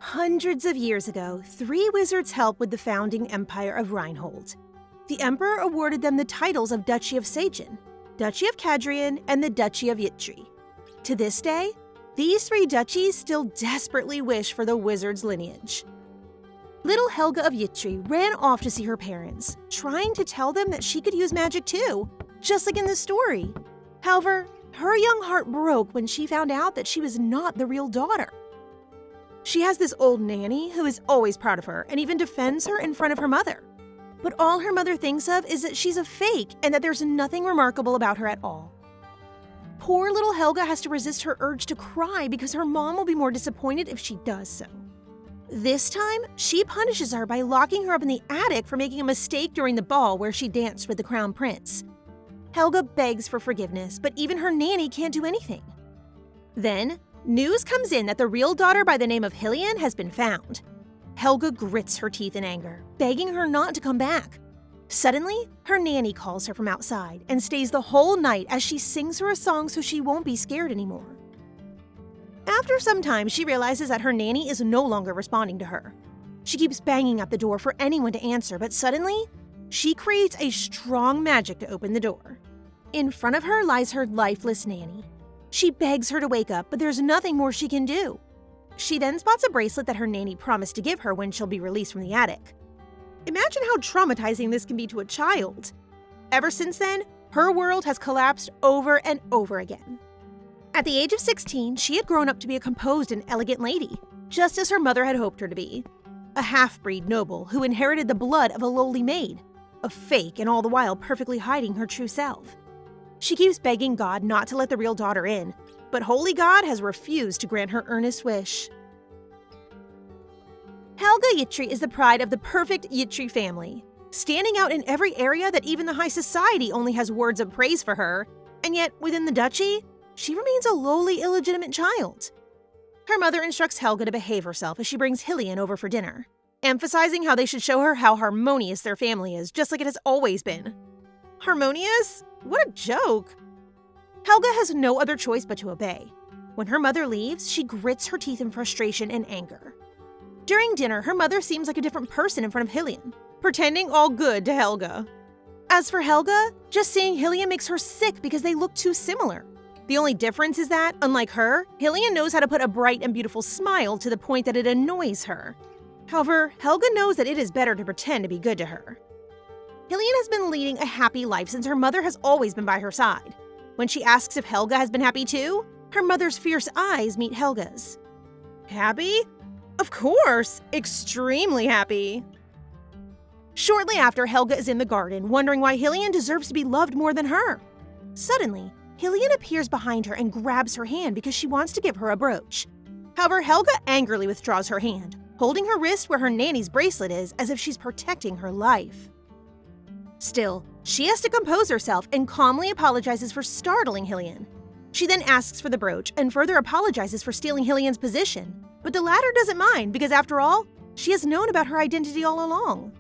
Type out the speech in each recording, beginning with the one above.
Hundreds of years ago, 3 wizards helped with the founding empire of Reinhold. The emperor awarded them the titles of Duchy of Sagen, Duchy of Cadrian, and the Duchy of Yttri. To this day, these 3 duchies still desperately wish for the wizard's lineage. Little Helga of Yttri ran off to see her parents, trying to tell them that she could use magic too, just like in the story. However, her young heart broke when she found out that she was not the real daughter. She has this old nanny who is always proud of her and even defends her in front of her mother. But all her mother thinks of is that she's a fake and that there's nothing remarkable about her at all. Poor little Helga has to resist her urge to cry because her mom will be more disappointed if she does so. This time, she punishes her by locking her up in the attic for making a mistake during the ball where she danced with the crown prince. Helga begs for forgiveness, but even her nanny can't do anything. Then, news comes in that the real daughter by the name of Hyllian has been found. Helga grits her teeth in anger, begging her not to come back. Suddenly, her nanny calls her from outside and stays the whole night as she sings her a song so she won't be scared anymore. After some time, she realizes that her nanny is no longer responding to her. She keeps banging at the door for anyone to answer, but suddenly, she creates a strong magic to open the door. In front of her lies her lifeless nanny. She begs her to wake up, but there's nothing more she can do. She then spots a bracelet that her nanny promised to give her when she'll be released from the attic. Imagine how traumatizing this can be to a child. Ever since then, her world has collapsed over and over again. At the age of 16, she had grown up to be a composed and elegant lady, just as her mother had hoped her to be. A half-breed noble who inherited the blood of a lowly maid, a fake and all the while perfectly hiding her true self. She keeps begging God not to let the real daughter in, but Holy God has refused to grant her earnest wish. Helga Yttri is the pride of the perfect Yttri family, standing out in every area that even the high society only has words of praise for her, and yet within the duchy, she remains a lowly, illegitimate child. Her mother instructs Helga to behave herself as she brings Hyllian over for dinner, emphasizing how they should show her how harmonious their family is, just like it has always been. Harmonious? What a joke! Helga has no other choice but to obey. When her mother leaves, she grits her teeth in frustration and anger. During dinner, her mother seems like a different person in front of Hyllian, pretending all good to Helga. As for Helga, just seeing Hyllian makes her sick because they look too similar. The only difference is that, unlike her, Hyllian knows how to put a bright and beautiful smile to the point that it annoys her. However, Helga knows that it is better to pretend to be good to her. Hyllian has been leading a happy life since her mother has always been by her side. When she asks if Helga has been happy too, her mother's fierce eyes meet Helga's. Happy? Of course, extremely happy. Shortly after, Helga is in the garden, wondering why Hyllian deserves to be loved more than her. Suddenly, Hyllian appears behind her and grabs her hand because she wants to give her a brooch. However, Helga angrily withdraws her hand, holding her wrist where her nanny's bracelet is as if she's protecting her life. Still, she has to compose herself and calmly apologizes for startling Hyllian. She then asks for the brooch and further apologizes for stealing Hyllian's position, but the latter doesn't mind because after all, she has known about her identity all along.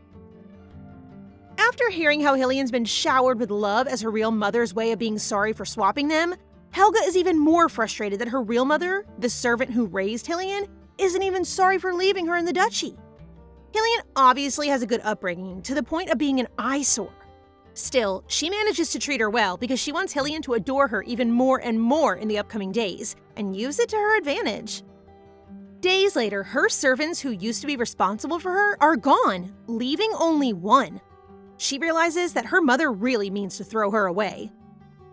After hearing how Hyllian's been showered with love as her real mother's way of being sorry for swapping them, Helga is even more frustrated that her real mother, the servant who raised Hyllian, isn't even sorry for leaving her in the duchy. Hyllian obviously has a good upbringing, to the point of being an eyesore. Still, she manages to treat her well because she wants Hyllian to adore her even more and more in the upcoming days, and use it to her advantage. Days later, her servants who used to be responsible for her are gone, leaving only one. She realizes that her mother really means to throw her away.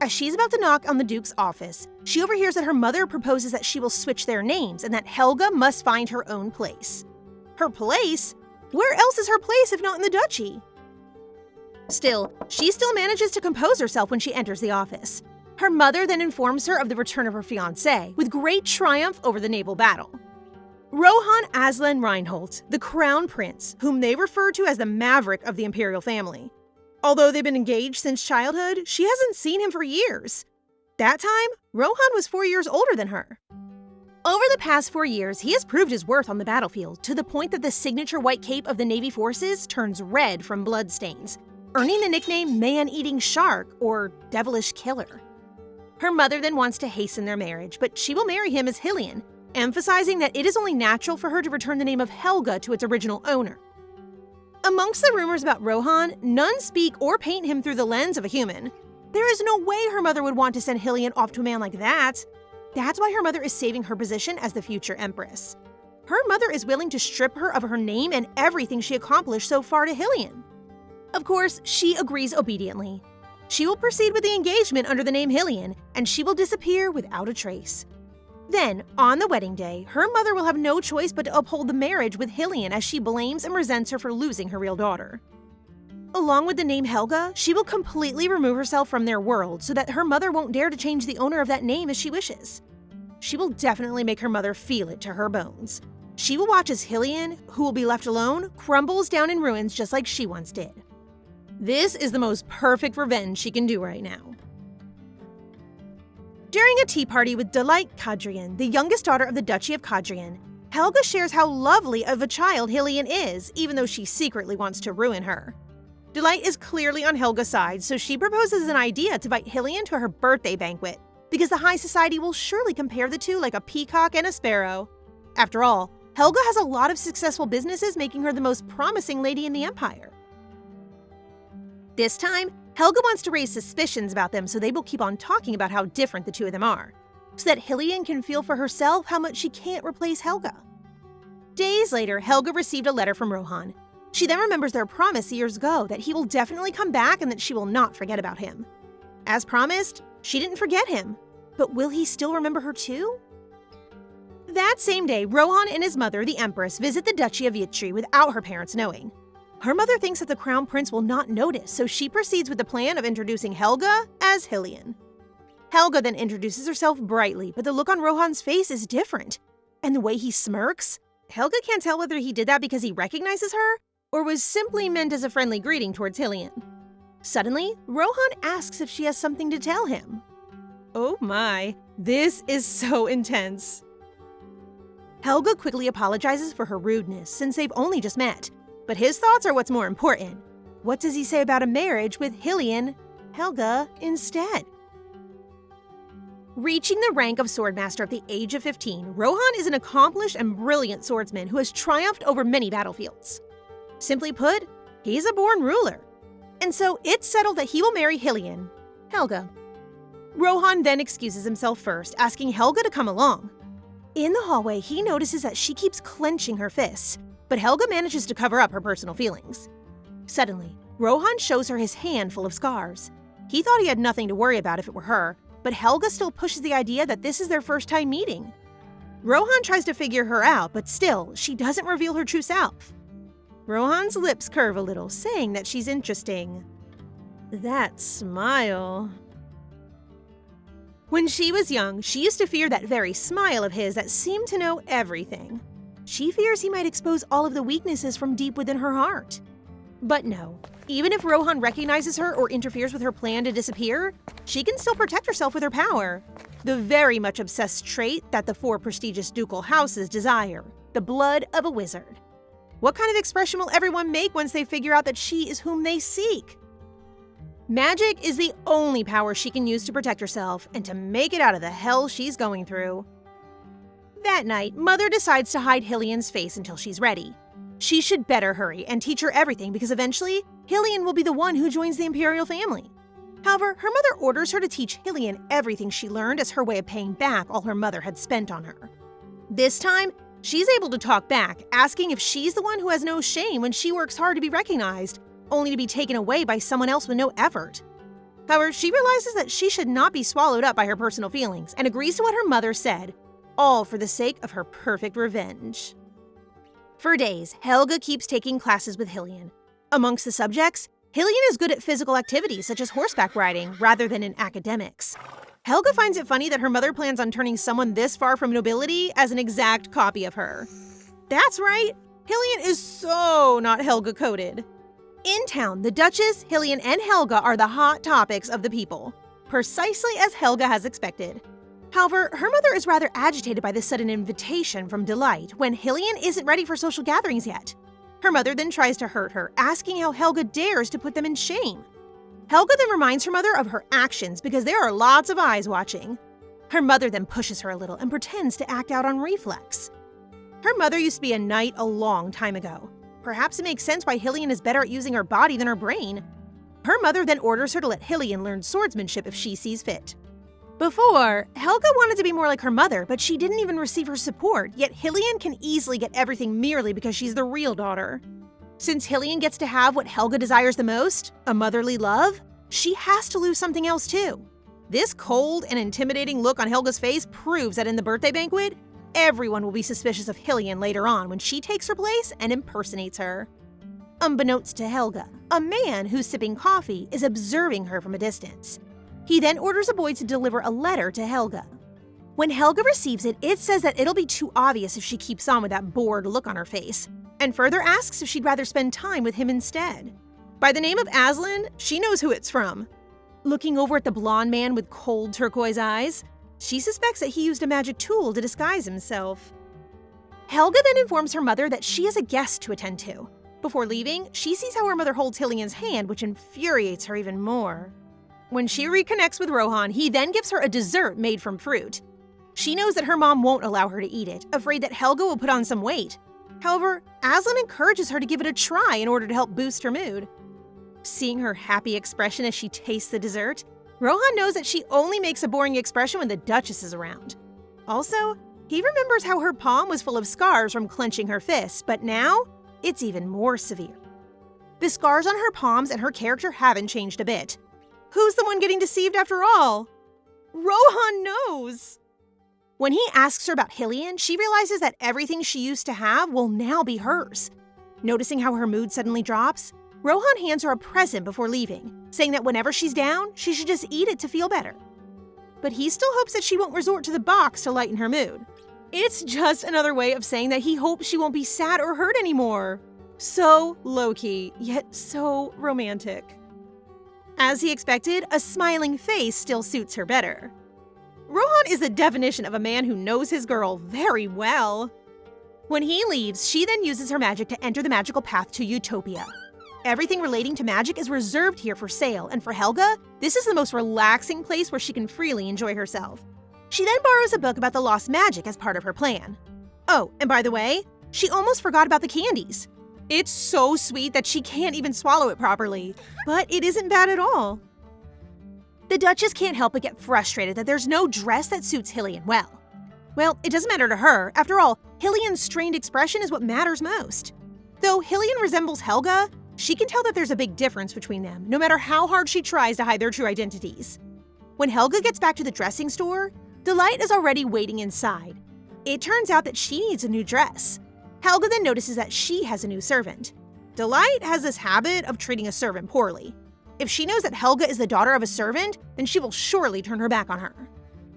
As she's about to knock on the Duke's office, she overhears that her mother proposes that she will switch their names and that Helga must find her own place. Her place? Where else is her place if not in the duchy? Still, she still manages to compose herself when she enters the office. Her mother then informs her of the return of her fiancé, with great triumph over the naval battle. Rohan Aslan Reinhold, the crown prince, whom they refer to as the maverick of the imperial family. Although they've been engaged since childhood, she hasn't seen him for years. That time, Rohan was 4 years older than her. Over the past 4 years, he has proved his worth on the battlefield to the point that the signature white cape of the Navy forces turns red from bloodstains, earning the nickname Man-Eating Shark or Devilish Killer. Her mother then wants to hasten their marriage, but she will marry him as Hyllian, emphasizing that it is only natural for her to return the name of Helga to its original owner. Amongst the rumors about Rohan, none speak or paint him through the lens of a human. There is no way her mother would want to send Hyllian off to a man like that. That's why her mother is saving her position as the future empress. Her mother is willing to strip her of her name and everything she accomplished so far to Hyllian. Of course, she agrees obediently. She will proceed with the engagement under the name Hyllian, and she will disappear without a trace. Then, on the wedding day, her mother will have no choice but to uphold the marriage with Hyllian as she blames and resents her for losing her real daughter. Along with the name Helga, she will completely remove herself from their world so that her mother won't dare to change the owner of that name as she wishes. She will definitely make her mother feel it to her bones. She will watch as Hyllian, who will be left alone, crumbles down in ruins just like she once did. This is the most perfect revenge she can do right now. During a tea party with Delight Kadrian, the youngest daughter of the Duchy of Kadrian, Helga shares how lovely of a child Hyllian is, even though she secretly wants to ruin her. Delight is clearly on Helga's side, so she proposes an idea to invite Hyllian to her birthday banquet, because the high society will surely compare the two like a peacock and a sparrow. After all, Helga has a lot of successful businesses, making her the most promising lady in the empire. This time, Helga wants to raise suspicions about them so they will keep on talking about how different the two of them are, so that Hyllian can feel for herself how much she can't replace Helga. Days later, Helga received a letter from Rohan. She then remembers their promise years ago that he will definitely come back and that she will not forget about him. As promised, she didn't forget him, but will he still remember her too? That same day, Rohan and his mother, the Empress, visit the Duchy of Yttri without her parents knowing. Her mother thinks that the Crown Prince will not notice, so she proceeds with the plan of introducing Helga as Hyllian. Helga then introduces herself brightly, but the look on Rohan's face is different. And the way he smirks, Helga can't tell whether he did that because he recognizes her, or was simply meant as a friendly greeting towards Hyllian. Suddenly, Rohan asks if she has something to tell him. Oh my, this is so intense. Helga quickly apologizes for her rudeness since they've only just met, but his thoughts are what's more important. What does he say about a marriage with Hyllian, Helga, instead? Reaching the rank of swordmaster at the age of 15, Rohan is an accomplished and brilliant swordsman who has triumphed over many battlefields. Simply put, he's a born ruler. And so it's settled that he will marry Hyllian, Helga. Rohan then excuses himself first, asking Helga to come along. In the hallway, he notices that she keeps clenching her fists, but Helga manages to cover up her personal feelings. Suddenly, Rohan shows her his hand full of scars. He thought he had nothing to worry about if it were her, but Helga still pushes the idea that this is their first time meeting. Rohan tries to figure her out, but still, she doesn't reveal her true self. Rohan's lips curve a little, saying that she's interesting. That smile. When she was young, she used to fear that very smile of his that seemed to know everything. She fears he might expose all of the weaknesses from deep within her heart. But no, even if Rohan recognizes her or interferes with her plan to disappear, she can still protect herself with her power. The very much obsessed trait that the 4 prestigious ducal houses desire, the blood of a wizard. What kind of expression will everyone make once they figure out that she is whom they seek? Magic is the only power she can use to protect herself and to make it out of the hell she's going through. That night, Mother decides to hide Hyllian's face until she's ready. She should better hurry and teach her everything because eventually, Hyllian will be the one who joins the imperial family. However, her mother orders her to teach Hyllian everything she learned as her way of paying back all her mother had spent on her. This time, she's able to talk back, asking if she's the one who has no shame when she works hard to be recognized, only to be taken away by someone else with no effort. However, she realizes that she should not be swallowed up by her personal feelings and agrees to what her mother said, all for the sake of her perfect revenge. For days, Helga keeps taking classes with Hyllian. Amongst the subjects, Hyllian is good at physical activities such as horseback riding rather than in academics. Helga finds it funny that her mother plans on turning someone this far from nobility as an exact copy of her. That's right, Hyllian is so not Helga-coded. In town, the Duchess, Hyllian, and Helga are the hot topics of the people, precisely as Helga has expected. However, her mother is rather agitated by this sudden invitation from Delight when Hyllian isn't ready for social gatherings yet. Her mother then tries to hurt her, asking how Helga dares to put them in shame. Helga then reminds her mother of her actions because there are lots of eyes watching. Her mother then pushes her a little and pretends to act out on reflex. Her mother used to be a knight a long time ago. Perhaps it makes sense why Hyllian is better at using her body than her brain. Her mother then orders her to let Hyllian learn swordsmanship if she sees fit. Before, Helga wanted to be more like her mother, but she didn't even receive her support, yet Hyllian can easily get everything merely because she's the real daughter. Since Hyllian gets to have what Helga desires the most, a motherly love, she has to lose something else too. This cold and intimidating look on Helga's face proves that in the birthday banquet, everyone will be suspicious of Hyllian later on when she takes her place and impersonates her. Unbeknownst to Helga, a man who's sipping coffee is observing her from a distance. He then orders a boy to deliver a letter to Helga. When Helga receives it, it says that it'll be too obvious if she keeps on with that bored look on her face, and further asks if she'd rather spend time with him instead. By the name of Aslan, she knows who it's from. Looking over at the blonde man with cold turquoise eyes, she suspects that he used a magic tool to disguise himself. Helga then informs her mother that she has a guest to attend to. Before leaving, she sees how her mother holds Hyllian's hand, which infuriates her even more. When she reconnects with Rohan, he then gives her a dessert made from fruit. She knows that her mom won't allow her to eat it, afraid that Helga will put on some weight. However, Aslan encourages her to give it a try in order to help boost her mood. Seeing her happy expression as she tastes the dessert, Rohan knows that she only makes a boring expression when the Duchess is around. Also, he remembers how her palm was full of scars from clenching her fists, but now, it's even more severe. The scars on her palms and her character haven't changed a bit. Who's the one getting deceived after all? Rohan knows! When he asks her about Hyllian, she realizes that everything she used to have will now be hers. Noticing how her mood suddenly drops, Rohan hands her a present before leaving, saying that whenever she's down, she should just eat it to feel better. But he still hopes that she won't resort to the box to lighten her mood. It's just another way of saying that he hopes she won't be sad or hurt anymore. So low-key, yet so romantic. As he expected, a smiling face still suits her better. Rohan is the definition of a man who knows his girl very well. When he leaves, she then uses her magic to enter the magical path to Utopia. Everything relating to magic is reserved here for sale, and for Helga, this is the most relaxing place where she can freely enjoy herself. She then borrows a book about the lost magic as part of her plan. Oh, and by the way, she almost forgot about the candies. It's so sweet that she can't even swallow it properly, but it isn't bad at all. The Duchess can't help but get frustrated that there's no dress that suits Hyllian well. Well, it doesn't matter to her. After all, Hyllian's strained expression is what matters most. Though Hyllian resembles Helga, she can tell that there's a big difference between them, no matter how hard she tries to hide their true identities. When Helga gets back to the dressing store, Delight is already waiting inside. It turns out that she needs a new dress. Helga then notices that she has a new servant. Delight has this habit of treating a servant poorly. If she knows that Helga is the daughter of a servant, then she will surely turn her back on her.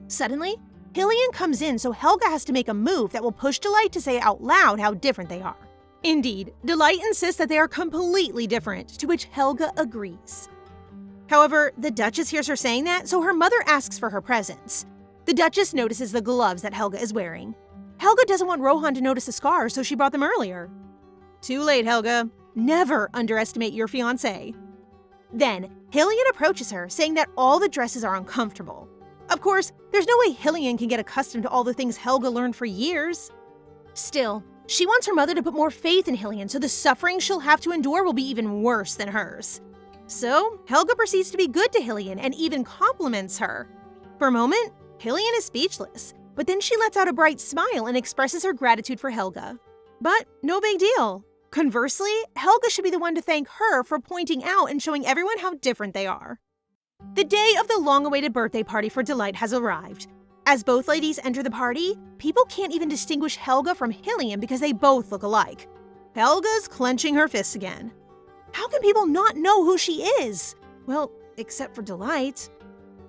Suddenly, Hyllian comes in, so Helga has to make a move that will push Delight to say out loud how different they are. Indeed, Delight insists that they are completely different, to which Helga agrees. However, the Duchess hears her saying that, so her mother asks for her presents. The Duchess notices the gloves that Helga is wearing. Helga doesn't want Rohan to notice the scars, so she brought them earlier. Too late, Helga. Never underestimate your fiancé. Then, Hyllian approaches her, saying that all the dresses are uncomfortable. Of course, there's no way Hyllian can get accustomed to all the things Helga learned for years. Still, she wants her mother to put more faith in Hyllian, so the suffering she'll have to endure will be even worse than hers. So, Helga proceeds to be good to Hyllian and even compliments her. For a moment, Hyllian is speechless, but then she lets out a bright smile and expresses her gratitude for Helga. But no big deal. Conversely, Helga should be the one to thank her for pointing out and showing everyone how different they are. The day of the long-awaited birthday party for Delight has arrived. As both ladies enter the party, people can't even distinguish Helga from Hyllian because they both look alike. Helga's clenching her fists again. How can people not know who she is? Well, except for Delight.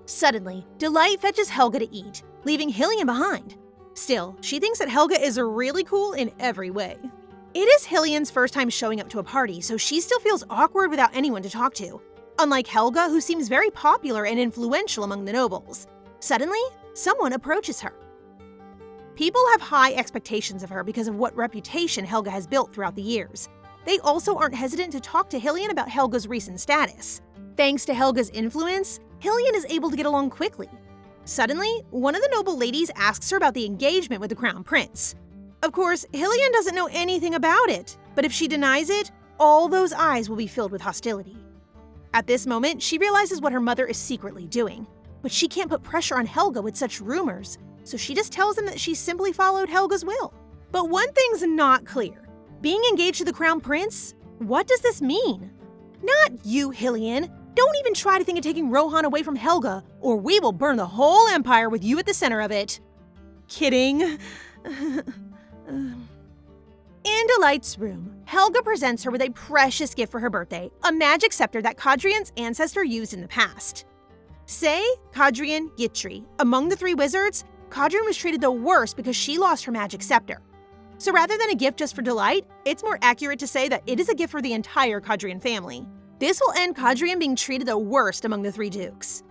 Suddenly, Delight fetches Helga to eat, leaving Hyllian behind. Still, she thinks that Helga is really cool in every way. It is Hyllian's first time showing up to a party, so she still feels awkward without anyone to talk to. Unlike Helga, who seems very popular and influential among the nobles. Suddenly, someone approaches her. People have high expectations of her because of what reputation Helga has built throughout the years. They also aren't hesitant to talk to Hyllian about Helga's recent status. Thanks to Helga's influence, Hyllian is able to get along quickly. Suddenly, one of the noble ladies asks her about the engagement with the crown prince. Of course, Hyllian doesn't know anything about it, but if she denies it, all those eyes will be filled with hostility. At this moment, she realizes what her mother is secretly doing, but she can't put pressure on Helga with such rumors, so she just tells him that she simply followed Helga's will. But one thing's not clear. Being engaged to the crown prince? What does this mean? Not you, Hyllian. Don't even try to think of taking Rohan away from Helga, or we will burn the whole empire with you at the center of it. Kidding. In Delight's room, Helga presents her with a precious gift for her birthday, a magic scepter that Kadrian's ancestor used in the past. Say Helga Yttri. Among the 3 wizards, Kadrian was treated the worst because she lost her magic scepter. So rather than a gift just for Delight, it's more accurate to say that it is a gift for the entire Kadrian family. This will end Kadrian being treated the worst among the 3 dukes.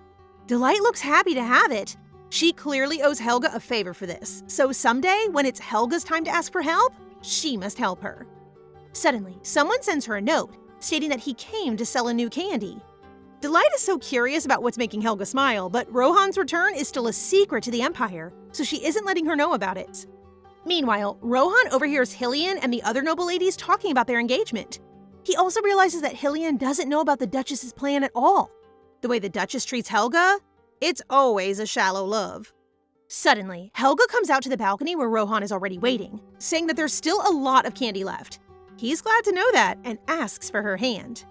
Delight looks happy to have it. She clearly owes Helga a favor for this, so someday, when it's Helga's time to ask for help, she must help her. Suddenly, someone sends her a note, stating that he came to sell a new candy. Delight is so curious about what's making Helga smile, but Rohan's return is still a secret to the Empire, so she isn't letting her know about it. Meanwhile, Rohan overhears Hyllian and the other noble ladies talking about their engagement. He also realizes that Hyllian doesn't know about the Duchess's plan at all. The way the Duchess treats Helga, it's always a shallow love. Suddenly, Helga comes out to the balcony where Rohan is already waiting, saying that there's still a lot of candy left. He's glad to know that and asks for her hand.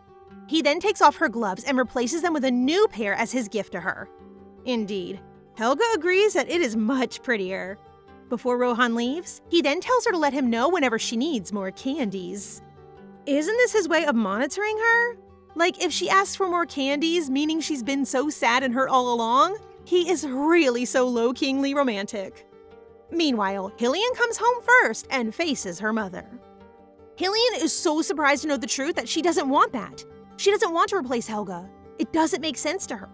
He then takes off her gloves and replaces them with a new pair as his gift to her. Indeed, Helga agrees that it is much prettier. Before Rohan leaves, he then tells her to let him know whenever she needs more candies. Isn't this his way of monitoring her? Like, if she asks for more candies, meaning she's been so sad and hurt all along? He is really so low-kingly romantic. Meanwhile, Hyllian comes home first and faces her mother. Hyllian is so surprised to know the truth that she doesn't want that. She doesn't want to replace Helga. It doesn't make sense to her.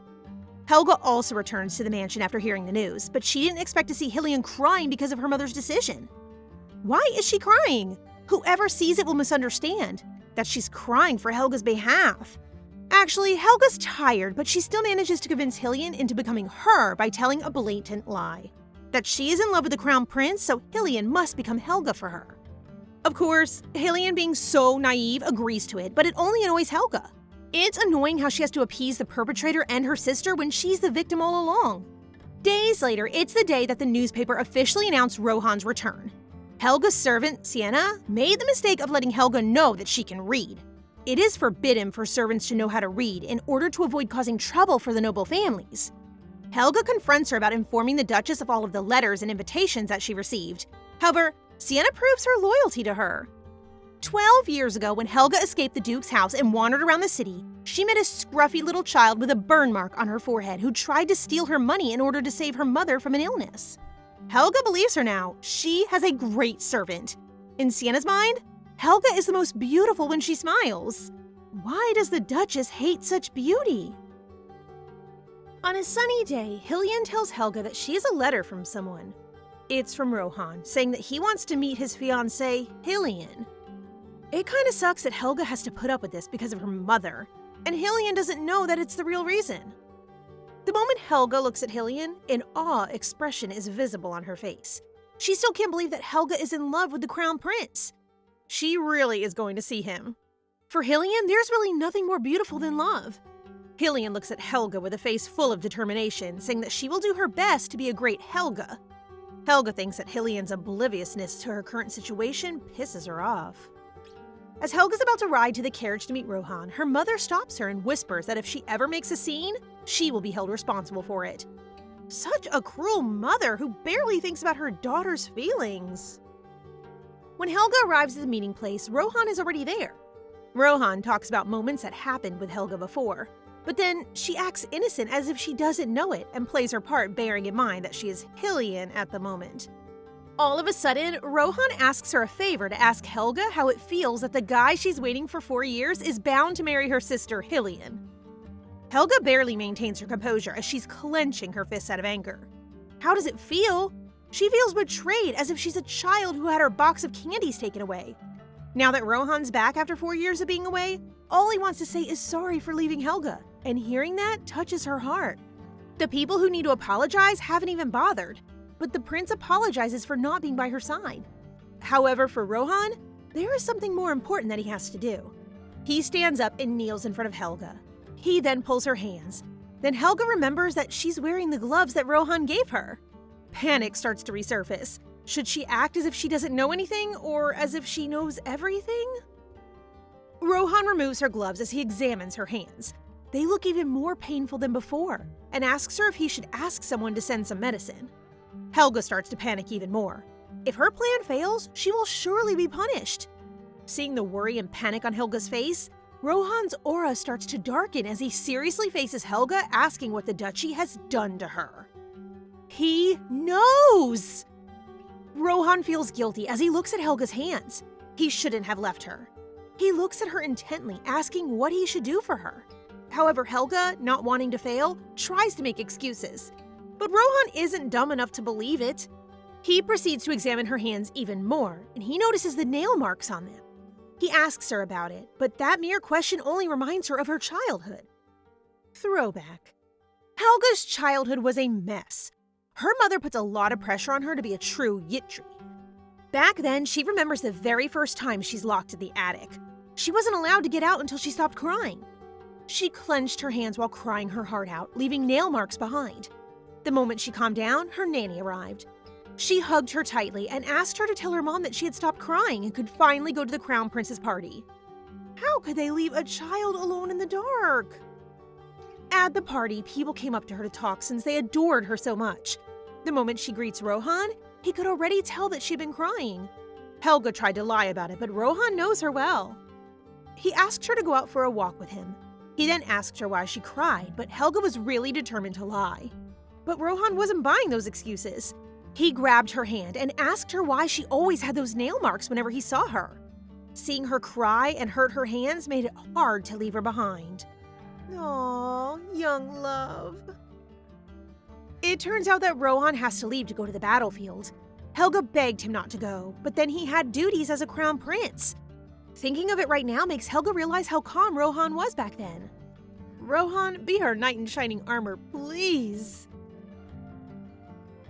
Helga also returns to the mansion after hearing the news, but she didn't expect to see Hyllian crying because of her mother's decision. Why is she crying? Whoever sees it will misunderstand that she's crying for Helga's behalf. Actually, Helga's tired, but she still manages to convince Hyllian into becoming her by telling a blatant lie. That she is in love with the crown prince, so Hyllian must become Helga for her. Of course, Hyllian, being so naive, agrees to it, but it only annoys Helga. It's annoying how she has to appease the perpetrator and her sister when she's the victim all along. Days later, it's the day that the newspaper officially announced Rohan's return. Helga's servant, Sienna, made the mistake of letting Helga know that she can read. It is forbidden for servants to know how to read in order to avoid causing trouble for the noble families. Helga confronts her about informing the Duchess of all of the letters and invitations that she received. However, Sienna proves her loyalty to her. 12 years ago, when Helga escaped the Duke's house and wandered around the city, she met a scruffy little child with a burn mark on her forehead who tried to steal her money in order to save her mother from an illness. Helga believes her now. She has a great servant. In Sienna's mind, Helga is the most beautiful when she smiles. Why does the Duchess hate such beauty? On a sunny day, Hyllian tells Helga that she has a letter from someone. It's from Rohan, saying that he wants to meet his fiancée, Hyllian. It kinda sucks that Helga has to put up with this because of her mother, and Hyllian doesn't know that it's the real reason. The moment Helga looks at Hyllian, an awe expression is visible on her face. She still can't believe that Helga is in love with the crown prince. She really is going to see him. For Hyllian, there's really nothing more beautiful than love. Hyllian looks at Helga with a face full of determination, saying that she will do her best to be a great Helga. Helga thinks that Hyllian's obliviousness to her current situation pisses her off. As Helga's about to ride to the carriage to meet Rohan, her mother stops her and whispers that if she ever makes a scene, she will be held responsible for it. Such a cruel mother who barely thinks about her daughter's feelings. When Helga arrives at the meeting place, Rohan is already there. Rohan talks about moments that happened with Helga before, but then she acts innocent as if she doesn't know it and plays her part bearing in mind that she is Hyllian at the moment. All of a sudden, Rohan asks her a favor to ask Helga how it feels that the guy she's waiting for 4 years is bound to marry her sister, Hyllian. Helga barely maintains her composure as she's clenching her fists out of anger. How does it feel? She feels betrayed, as if she's a child who had her box of candies taken away. Now that Rohan's back after 4 years of being away, all he wants to say is sorry for leaving Helga, and hearing that touches her heart. The people who need to apologize haven't even bothered, but the prince apologizes for not being by her side. However, for Rohan, there is something more important that he has to do. He stands up and kneels in front of Helga. He then pulls her hands. Then Helga remembers that she's wearing the gloves that Rohan gave her. Panic starts to resurface. Should she act as if she doesn't know anything, or as if she knows everything? Rohan removes her gloves as he examines her hands. They look even more painful than before, and asks her if he should ask someone to send some medicine. Helga starts to panic even more. If her plan fails, she will surely be punished. Seeing the worry and panic on Helga's face, Rohan's aura starts to darken as he seriously faces Helga, asking what the duchy has done to her. He knows! Rohan feels guilty as he looks at Helga's hands. He shouldn't have left her. He looks at her intently, asking what he should do for her. However, Helga, not wanting to fail, tries to make excuses. But Rohan isn't dumb enough to believe it. He proceeds to examine her hands even more, and he notices the nail marks on them. He asks her about it, but that mere question only reminds her of her childhood. Throwback. Helga's childhood was a mess. Her mother puts a lot of pressure on her to be a true Yttri. Back then, she remembers the very first time she's locked in the attic. She wasn't allowed to get out until she stopped crying. She clenched her hands while crying her heart out, leaving nail marks behind. The moment she calmed down, her nanny arrived. She hugged her tightly and asked her to tell her mom that she had stopped crying and could finally go to the crown prince's party. How could they leave a child alone in the dark? At the party, people came up to her to talk since they adored her so much. The moment she greets Rohan, he could already tell that she'd been crying. Helga tried to lie about it, but Rohan knows her well. He asked her to go out for a walk with him. He then asked her why she cried, but Helga was really determined to lie. But Rohan wasn't buying those excuses. He grabbed her hand and asked her why she always had those nail marks whenever he saw her. Seeing her cry and hurt her hands made it hard to leave her behind. Aww, young love. It turns out that Rohan has to leave to go to the battlefield. Helga begged him not to go, but then he had duties as a crown prince. Thinking of it right now makes Helga realize how calm Rohan was back then. Rohan, be her knight in shining armor, please.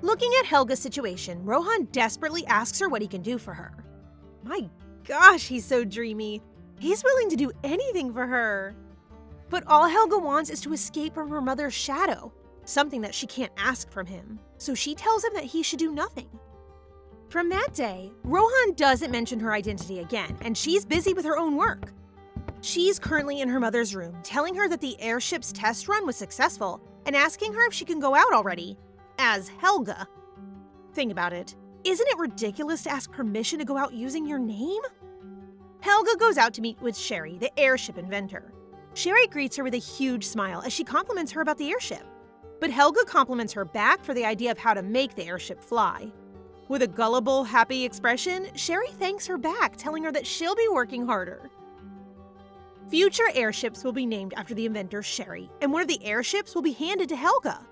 Looking at Helga's situation, Rohan desperately asks her what he can do for her. My gosh, he's so dreamy. He's willing to do anything for her. But all Helga wants is to escape from her mother's shadow, something that she can't ask from him, so she tells him that he should do nothing. From that day, Rohan doesn't mention her identity again, and she's busy with her own work. She's currently in her mother's room, telling her that the airship's test run was successful and asking her if she can go out already, as Helga. Think about it. Isn't it ridiculous to ask permission to go out using your name? Helga goes out to meet with Sherry, the airship inventor. Sherry greets her with a huge smile as she compliments her about the airship. But Helga compliments her back for the idea of how to make the airship fly. With a gullible, happy expression, Sherry thanks her back, telling her that she'll be working harder. Future airships will be named after the inventor Sherry, and one of the airships will be handed to Helga.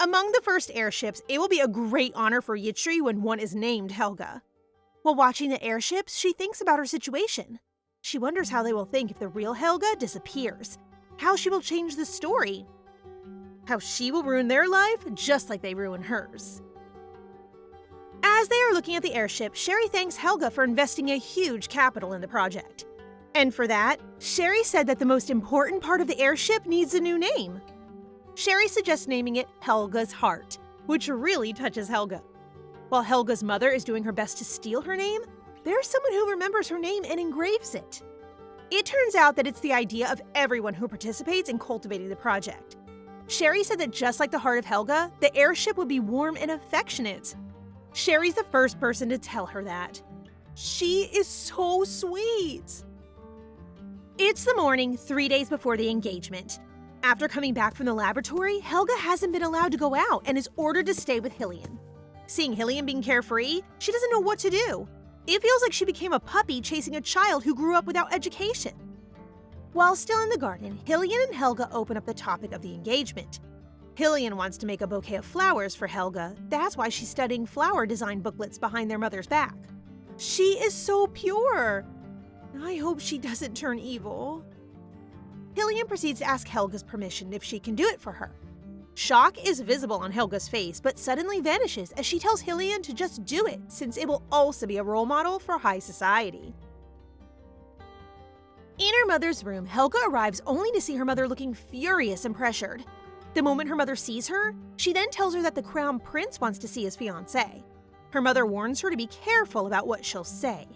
Among the first airships, it will be a great honor for Yttri when one is named Helga. While watching the airships, she thinks about her situation. She wonders how they will think if the real Helga disappears, how she will change the story, how she will ruin their life just like they ruin hers. As they are looking at the airship, Sherry thanks Helga for investing a huge capital in the project. And for that, Sherry said that the most important part of the airship needs a new name. Sherry suggests naming it Helga's Heart, which really touches Helga. While Helga's mother is doing her best to steal her name, there's someone who remembers her name and engraves it. It turns out that it's the idea of everyone who participates in cultivating the project. Sherry said that just like the heart of Helga, the airship would be warm and affectionate. Sherry's the first person to tell her that. She is so sweet. It's the morning 3 days before the engagement. After coming back from the laboratory, Helga hasn't been allowed to go out and is ordered to stay with Hyllian. Seeing Hyllian being carefree, she doesn't know what to do. It feels like she became a puppy chasing a child who grew up without education. While still in the garden, Hyllian and Helga open up the topic of the engagement. Hyllian wants to make a bouquet of flowers for Helga. That's why she's studying flower design booklets behind their mother's back. She is so pure. I hope she doesn't turn evil. Hyllian proceeds to ask Helga's permission if she can do it for her. Shock is visible on Helga's face, but suddenly vanishes as she tells Hyllian to just do it, since it will also be a role model for high society. In her mother's room, Helga arrives only to see her mother looking furious and pressured. The moment her mother sees her, she then tells her that the crown prince wants to see his fiancée. Her mother warns her to be careful about what she'll say.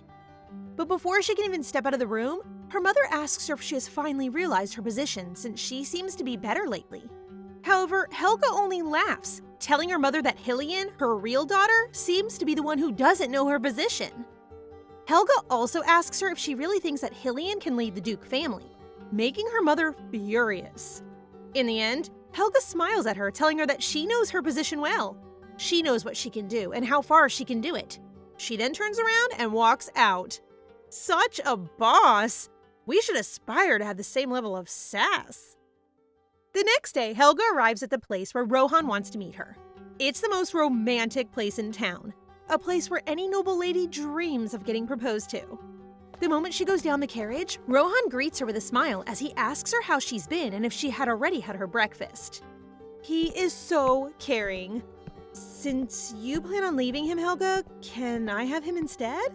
But before she can even step out of the room, her mother asks her if she has finally realized her position, since she seems to be better lately. However, Helga only laughs, telling her mother that Hyllian, her real daughter, seems to be the one who doesn't know her position. Helga also asks her if she really thinks that Hyllian can lead the Duke family, making her mother furious. In the end, Helga smiles at her, telling her that she knows her position well. She knows what she can do and how far she can do it. She then turns around and walks out. Such a boss! We should aspire to have the same level of sass. The next day, Helga arrives at the place where Rohan wants to meet her. It's the most romantic place in town, a place where any noble lady dreams of getting proposed to. The moment she goes down the carriage, Rohan greets her with a smile as he asks her how she's been and if she had already had her breakfast. He is so caring. Since you plan on leaving him, Helga, can I have him instead?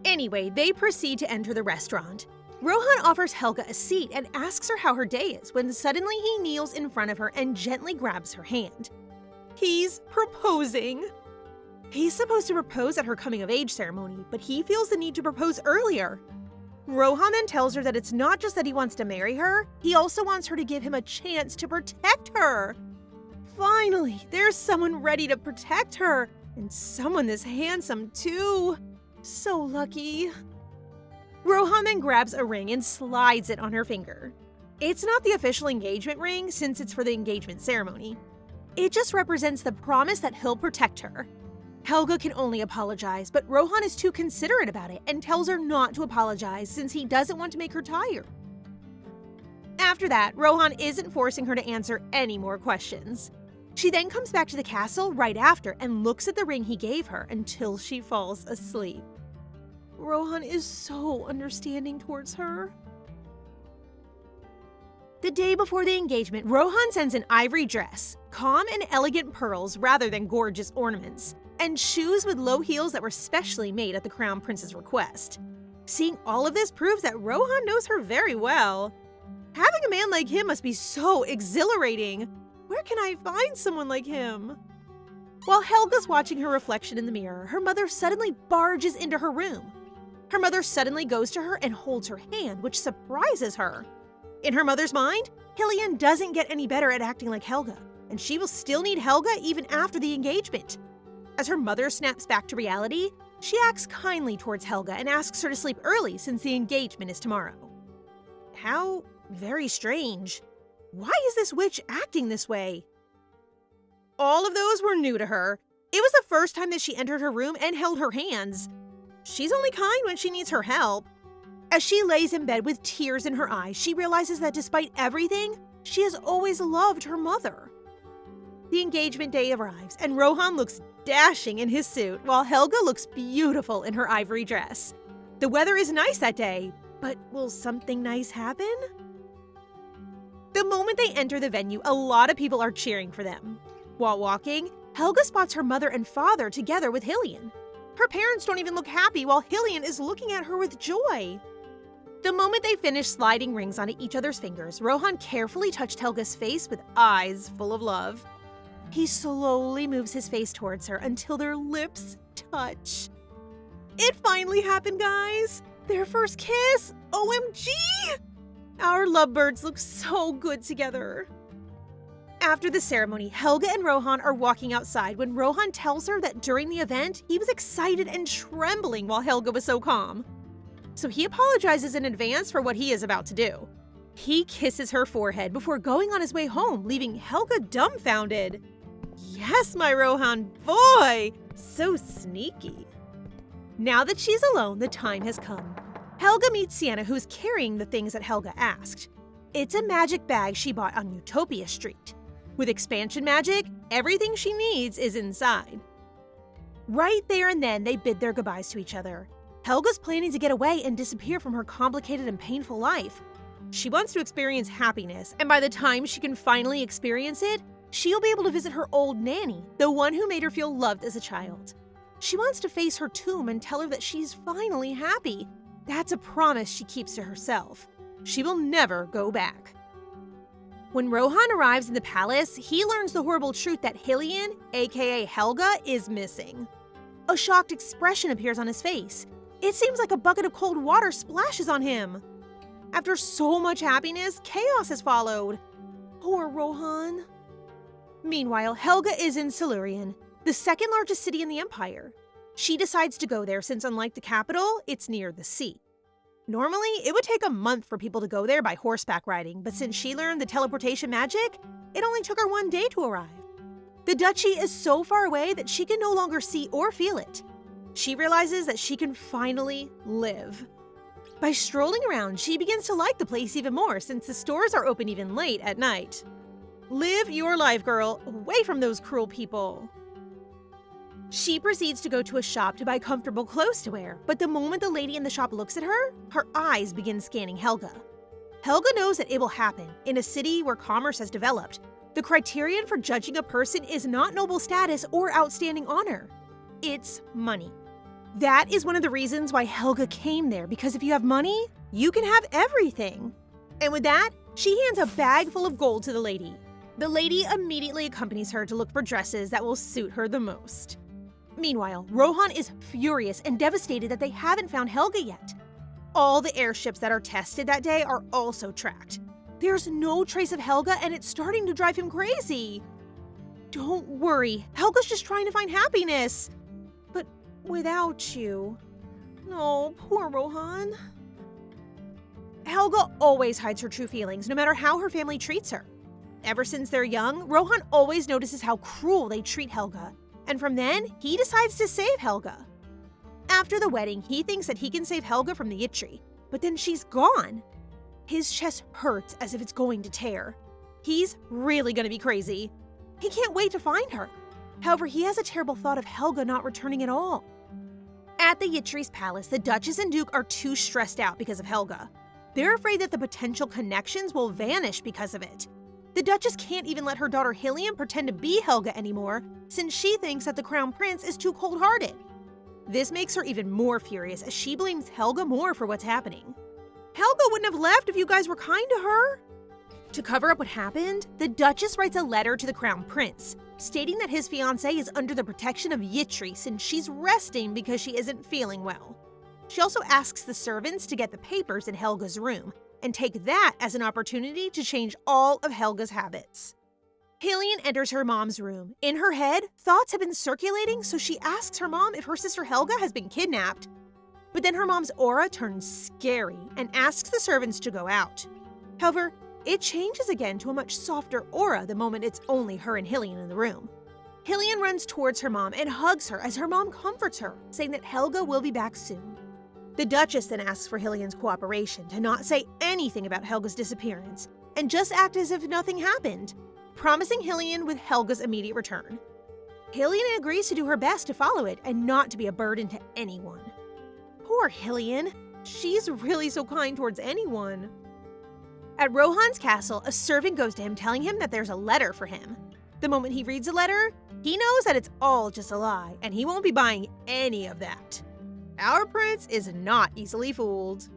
Anyway, they proceed to enter the restaurant. Rohan offers Helga a seat and asks her how her day is when suddenly he kneels in front of her and gently grabs her hand. He's proposing. He's supposed to propose at her coming-of-age ceremony, but he feels the need to propose earlier. Rohan then tells her that it's not just that he wants to marry her, he also wants her to give him a chance to protect her. Finally, there's someone ready to protect her, and someone this handsome too. So lucky. Rohan then grabs a ring and slides it on her finger. It's not the official engagement ring since it's for the engagement ceremony. It just represents the promise that he'll protect her. Helga can only apologize, but Rohan is too considerate about it and tells her not to apologize since he doesn't want to make her tired. After that, Rohan isn't forcing her to answer any more questions. She then comes back to the castle right after and looks at the ring he gave her until she falls asleep. Rohan is so understanding towards her. The day before the engagement, Rohan sends an ivory dress, calm and elegant pearls rather than gorgeous ornaments, and shoes with low heels that were specially made at the crown prince's request. Seeing all of this proves that Rohan knows her very well. Having a man like him must be so exhilarating. Where can I find someone like him? While Helga's watching her reflection in the mirror, her mother suddenly barges into her room. Her mother suddenly goes to her and holds her hand, which surprises her. In her mother's mind, Hyllian doesn't get any better at acting like Helga, and she will still need Helga even after the engagement. As her mother snaps back to reality, she acts kindly towards Helga and asks her to sleep early since the engagement is tomorrow. How very strange. Why is this witch acting this way? All of those were new to her. It was the first time that she entered her room and held her hands. She's only kind when she needs her help. As she lays in bed with tears in her eyes, she realizes that despite everything, she has always loved her mother. The engagement day arrives, and Rohan looks dashing in his suit, while Helga looks beautiful in her ivory dress. The weather is nice that day, but will something nice happen? The moment they enter the venue, a lot of people are cheering for them. While walking, Helga spots her mother and father together with Hyllian. Her parents don't even look happy while Hyllian is looking at her with joy. The moment they finish sliding rings onto each other's fingers, Rohan carefully touched Helga's face with eyes full of love. He slowly moves his face towards her until their lips touch. It finally happened, guys! Their first kiss! OMG! Our lovebirds look so good together. After the ceremony, Helga and Rohan are walking outside when Rohan tells her that during the event, he was excited and trembling while Helga was so calm. So he apologizes in advance for what he is about to do. He kisses her forehead before going on his way home, leaving Helga dumbfounded. Yes, my Rohan boy! So sneaky. Now that she's alone, the time has come. Helga meets Sienna, who's carrying the things that Helga asked. It's a magic bag she bought on Utopia Street. With expansion magic, everything she needs is inside. Right there and then, they bid their goodbyes to each other. Helga's planning to get away and disappear from her complicated and painful life, She wants to experience happiness, and by the time she can finally experience it, she'll be able to visit her old nanny, the one who made her feel loved as a child. She wants to face her tomb and tell her that she's finally happy. That's a promise she keeps to herself. She will never go back. When Rohan arrives in the palace, he learns the horrible truth that Hyllian, aka Helga, is missing. A shocked expression appears on his face. It seems like a bucket of cold water splashes on him. After so much happiness, chaos has followed. Poor Rohan. Meanwhile, Helga is in Solarian, the second largest city in the Empire. She decides to go there since, unlike the capital, it's near the sea. Normally, it would take a month for people to go there by horseback riding, but since she learned the teleportation magic, it only took her 1 day to arrive. The duchy is so far away that she can no longer see or feel it. She realizes that she can finally live. By strolling around, she begins to like the place even more since the stores are open even late at night. Live your life, girl, away from those cruel people. She proceeds to go to a shop to buy comfortable clothes to wear, but the moment the lady in the shop looks at her, her eyes begin scanning Helga. Helga knows that it will happen. In a city where commerce has developed, the criterion for judging a person is not noble status or outstanding honor. It's money. That is one of the reasons why Helga came there, because if you have money, you can have everything. And with that, she hands a bag full of gold to the lady. The lady immediately accompanies her to look for dresses that will suit her the most. Meanwhile, Rohan is furious and devastated that they haven't found Helga yet. All the airships that are tested that day are also tracked. There's no trace of Helga, and it's starting to drive him crazy. Don't worry, Helga's just trying to find happiness. But without you. No, poor Rohan. Helga always hides her true feelings, no matter how her family treats her. Ever since they're young, Rohan always notices how cruel they treat Helga. And from then, he decides to save Helga. After the wedding, he thinks that he can save Helga from the Yttri, but then she's gone. His chest hurts as if it's going to tear. He's really gonna be crazy. He can't wait to find her. However, he has a terrible thought of Helga not returning at all. At the Yttri's palace, the Duchess and Duke are too stressed out because of Helga. They're afraid that the potential connections will vanish because of it. The Duchess can't even let her daughter Hyllian pretend to be Helga anymore, since she thinks that the Crown Prince is too cold-hearted. This makes her even more furious as she blames Helga more for what's happening. Helga wouldn't have left if you guys were kind to her. To cover up what happened, the Duchess writes a letter to the Crown Prince, stating that his fiancée is under the protection of Yttri since she's resting because she isn't feeling well. She also asks the servants to get the papers in Helga's room, and take that as an opportunity to change all of Helga's habits. Hyllian enters her mom's room. In her head, thoughts have been circulating, so she asks her mom if her sister Helga has been kidnapped. But then her mom's aura turns scary and asks the servants to go out. However, it changes again to a much softer aura the moment it's only her and Hyllian in the room. Hyllian runs towards her mom and hugs her as her mom comforts her, saying that Helga will be back soon. The Duchess then asks for Hyllian's cooperation to not say anything about Helga's disappearance and just act as if nothing happened, promising Hyllian with Helga's immediate return. Hyllian agrees to do her best to follow it and not to be a burden to anyone. Poor Hyllian, she's really so kind towards anyone. At Rohan's castle, a servant goes to him telling him that there's a letter for him. The moment he reads the letter, he knows that it's all just a lie and he won't be buying any of that. Our prince is not easily fooled.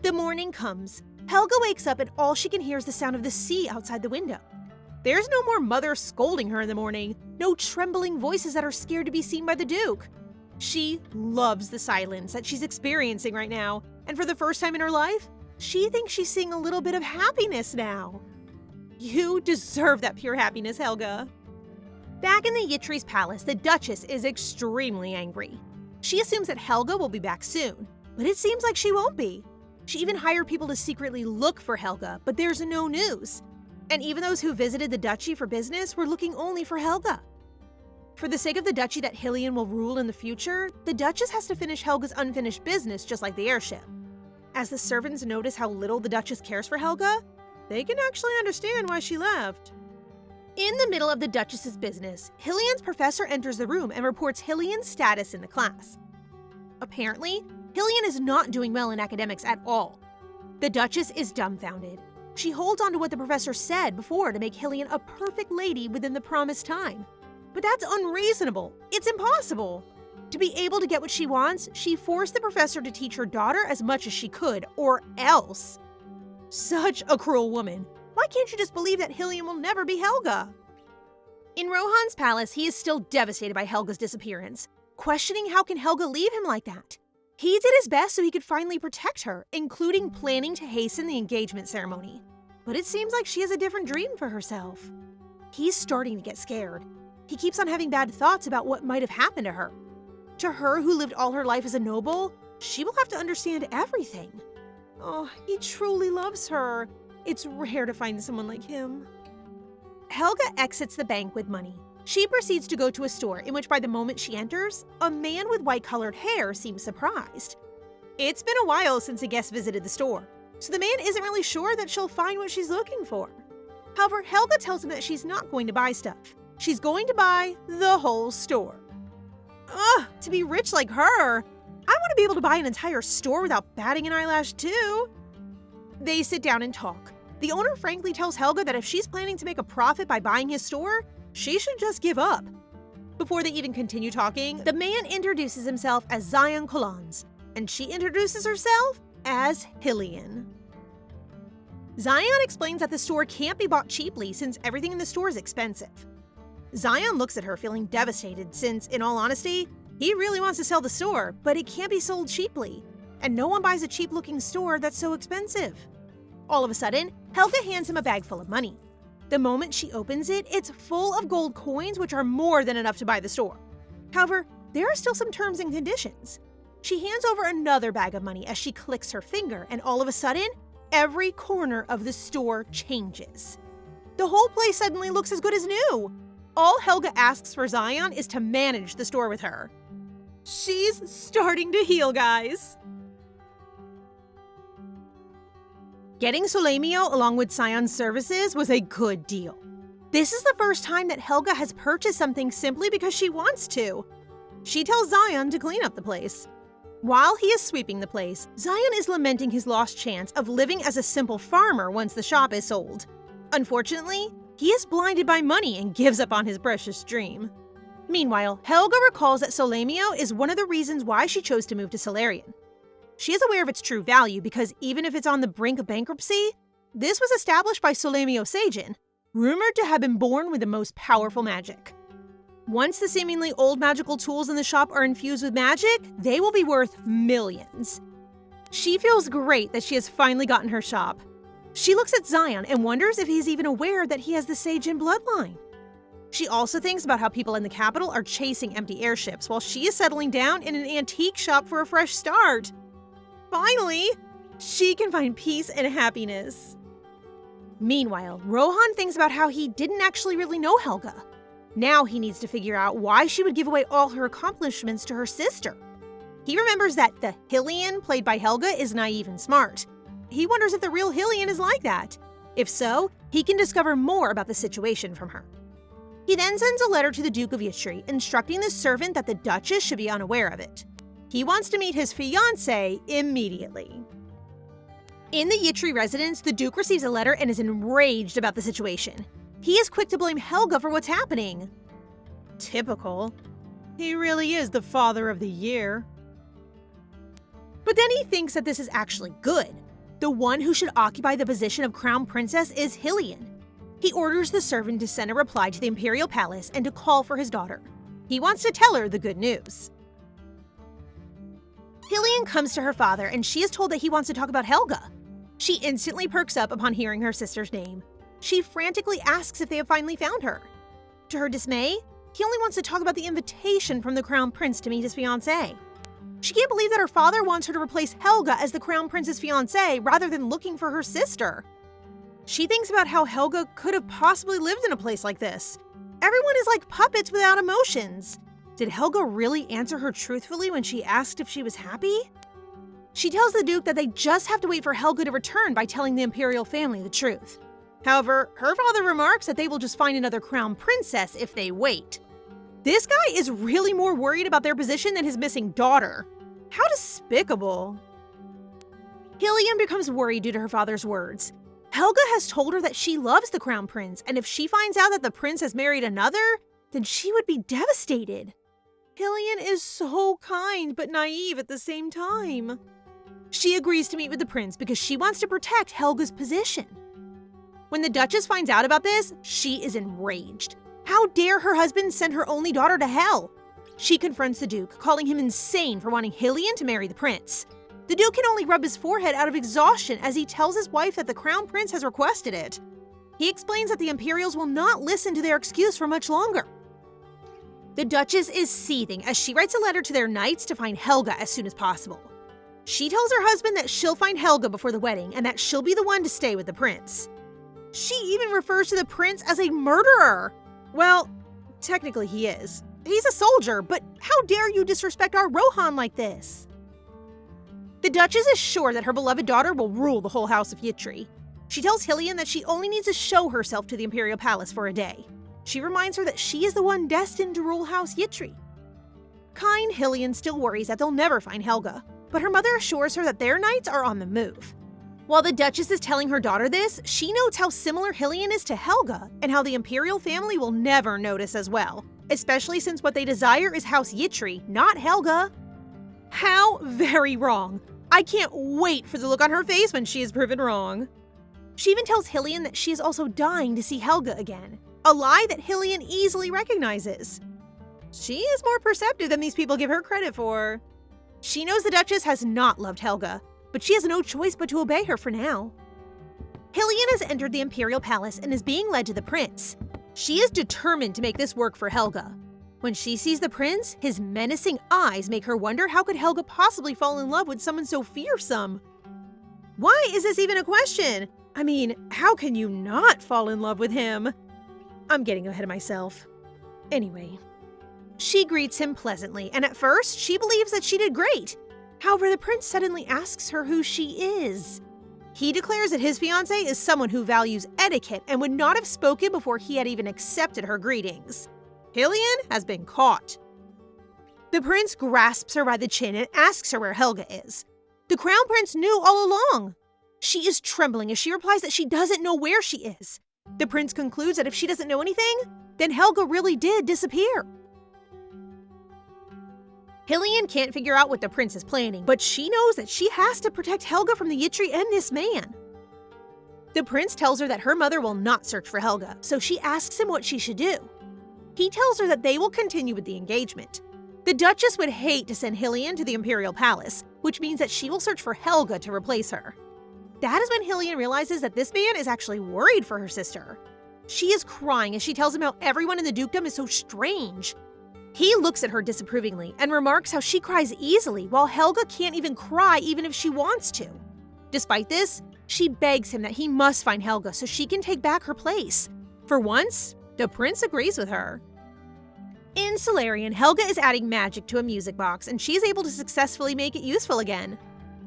The morning comes. Helga wakes up and all she can hear is the sound of the sea outside the window. There's no more mother scolding her in the morning, no trembling voices that are scared to be seen by the Duke. She loves the silence that she's experiencing right now, and for the first time in her life, she thinks she's seeing a little bit of happiness now. You deserve that pure happiness, Helga. Back in the Yttri's palace, the Duchess is extremely angry. She assumes that Helga will be back soon, but it seems like she won't be. She even hired people to secretly look for Helga, but there's no news. And even those who visited the duchy for business were looking only for Helga. For the sake of the duchy that Hyllian will rule in the future, the Duchess has to finish Helga's unfinished business just like the airship. As the servants notice how little the Duchess cares for Helga, they can actually understand why she left. In the middle of the Duchess's business, Hyllian's professor enters the room and reports Hyllian's status in the class. Apparently, Hyllian is not doing well in academics at all. The Duchess is dumbfounded. She holds on to what the professor said before to make Hyllian a perfect lady within the promised time. But that's unreasonable. It's impossible. To be able to get what she wants, she forced the professor to teach her daughter as much as she could, or else. Such a cruel woman. Why can't you just believe that Hyllian will never be Helga? In Rohan's palace, he is still devastated by Helga's disappearance, questioning how can Helga leave him like that. He did his best so he could finally protect her, including planning to hasten the engagement ceremony. But it seems like she has a different dream for herself. He's starting to get scared. He keeps on having bad thoughts about what might have happened to her. To her who lived all her life as a noble, she will have to understand everything. Oh, he truly loves her. It's rare to find someone like him. Helga exits the bank with money. She proceeds to go to a store in which by the moment she enters, a man with white-colored hair seems surprised. It's been a while since a guest visited the store, so the man isn't really sure that she'll find what she's looking for. However, Helga tells him that she's not going to buy stuff. She's going to buy the whole store. Ugh, to be rich like her, I want to be able to buy an entire store without batting an eyelash too. They sit down and talk. The owner frankly tells Helga that if she's planning to make a profit by buying his store, she should just give up. Before they even continue talking, the man introduces himself as Zion Collins, and she introduces herself as Hyllian. Zion explains that the store can't be bought cheaply since everything in the store is expensive. Zion looks at her feeling devastated since, in all honesty, he really wants to sell the store, but it can't be sold cheaply, and no one buys a cheap-looking store that's so expensive. All of a sudden, Helga hands him a bag full of money. The moment she opens it, it's full of gold coins which are more than enough to buy the store. However, there are still some terms and conditions. She hands over another bag of money as she clicks her finger, and all of a sudden, every corner of the store changes. The whole place suddenly looks as good as new. All Helga asks for Zion is to manage the store with her. She's starting to heal, guys. Getting Solamio along with Zion's services was a good deal. This is the first time that Helga has purchased something simply because she wants to. She tells Zion to clean up the place. While he is sweeping the place, Zion is lamenting his lost chance of living as a simple farmer once the shop is sold. Unfortunately, he is blinded by money and gives up on his precious dream. Meanwhile, Helga recalls that Solamio is one of the reasons why she chose to move to Solarian. She is aware of its true value because even if it's on the brink of bankruptcy, this was established by Solamio Sajin, rumored to have been born with the most powerful magic. Once the seemingly old magical tools in the shop are infused with magic, they will be worth millions. She feels great that she has finally gotten her shop. She looks at Zion and wonders if he's even aware that he has the Sajin bloodline. She also thinks about how people in the capital are chasing empty airships while she is settling down in an antique shop for a fresh start. Finally, she can find peace and happiness. Meanwhile, Rohan thinks about how he didn't actually really know Helga. Now he needs to figure out why she would give away all her accomplishments to her sister. He remembers that the Hyllian, played by Helga, is naive and smart. He wonders if the real Hyllian is like that. If so, he can discover more about the situation from her. He then sends a letter to the Duke of Yttri, instructing the servant that the Duchess should be unaware of it. He wants to meet his fiancée immediately. In the Yttri residence, the Duke receives a letter and is enraged about the situation. He is quick to blame Helga for what's happening. Typical. He really is the father of the year. But then he thinks that this is actually good. The one who should occupy the position of crown princess is Hyllian. He orders the servant to send a reply to the imperial palace and to call for his daughter. He wants to tell her the good news. Hyllian comes to her father and she is told that he wants to talk about Helga. She instantly perks up upon hearing her sister's name. She frantically asks if they have finally found her. To her dismay, he only wants to talk about the invitation from the crown prince to meet his fiancée. She can't believe that her father wants her to replace Helga as the crown prince's fiancée rather than looking for her sister. She thinks about how Helga could have possibly lived in a place like this. Everyone is like puppets without emotions. Did Helga really answer her truthfully when she asked if she was happy? She tells the Duke that they just have to wait for Helga to return by telling the imperial family the truth. However, her father remarks that they will just find another crown princess if they wait. This guy is really more worried about their position than his missing daughter. How despicable. Hyllian becomes worried due to her father's words. Helga has told her that she loves the crown prince, and if she finds out that the prince has married another, then she would be devastated. Hyllian is so kind but naive at the same time. She agrees to meet with the prince because she wants to protect Helga's position. When the Duchess finds out about this, she is enraged. How dare her husband send her only daughter to hell? She confronts the Duke, calling him insane for wanting Hyllian to marry the prince. The Duke can only rub his forehead out of exhaustion as he tells his wife that the crown prince has requested it. He explains that the Imperials will not listen to their excuse for much longer. The Duchess is seething as she writes a letter to their knights to find Helga as soon as possible. She tells her husband that she'll find Helga before the wedding and that she'll be the one to stay with the prince. She even refers to the prince as a murderer. Well, technically he is. He's a soldier, but how dare you disrespect our Rohan like this? The Duchess is sure that her beloved daughter will rule the whole House of Yttri. She tells Hyllian that she only needs to show herself to the Imperial Palace for a day. She reminds her that she is the one destined to rule House Yttri. Kind Hyllian still worries that they'll never find Helga, but her mother assures her that their knights are on the move. While the Duchess is telling her daughter this, she notes how similar Hyllian is to Helga and how the Imperial family will never notice as well, especially since what they desire is House Yttri, not Helga. How very wrong. I can't wait for the look on her face when she is proven wrong. She even tells Hyllian that she is also dying to see Helga again, a lie that Hyllian easily recognizes. She is more perceptive than these people give her credit for. She knows the Duchess has not loved Helga, but she has no choice but to obey her for now. Hyllian has entered the Imperial Palace and is being led to the prince. She is determined to make this work for Helga. When she sees the prince, his menacing eyes make her wonder how could Helga possibly fall in love with someone so fearsome? Why is this even a question? I mean, how can you not fall in love with him? I'm getting ahead of myself. Anyway, she greets him pleasantly, and at first, she believes that she did great. However, the prince suddenly asks her who she is. He declares that his fiancée is someone who values etiquette and would not have spoken before he had even accepted her greetings. Hyllian has been caught. The prince grasps her by the chin and asks her where Helga is. The crown prince knew all along. She is trembling as she replies that she doesn't know where she is. The prince concludes that if she doesn't know anything, then Helga really did disappear. Hyllian can't figure out what the prince is planning, but she knows that she has to protect Helga from the Yttri and this man. The prince tells her that her mother will not search for Helga, so she asks him what she should do. He tells her that they will continue with the engagement. The Duchess would hate to send Hyllian to the Imperial Palace, which means that she will search for Helga to replace her. That is when Hyllian realizes that this man is actually worried for her sister. She is crying as she tells him how everyone in the dukedom is so strange. He looks at her disapprovingly and remarks how she cries easily while Helga can't even cry even if she wants to. Despite this, she begs him that he must find Helga so she can take back her place. For once, the prince agrees with her. In Solarian, Helga is adding magic to a music box and she is able to successfully make it useful again.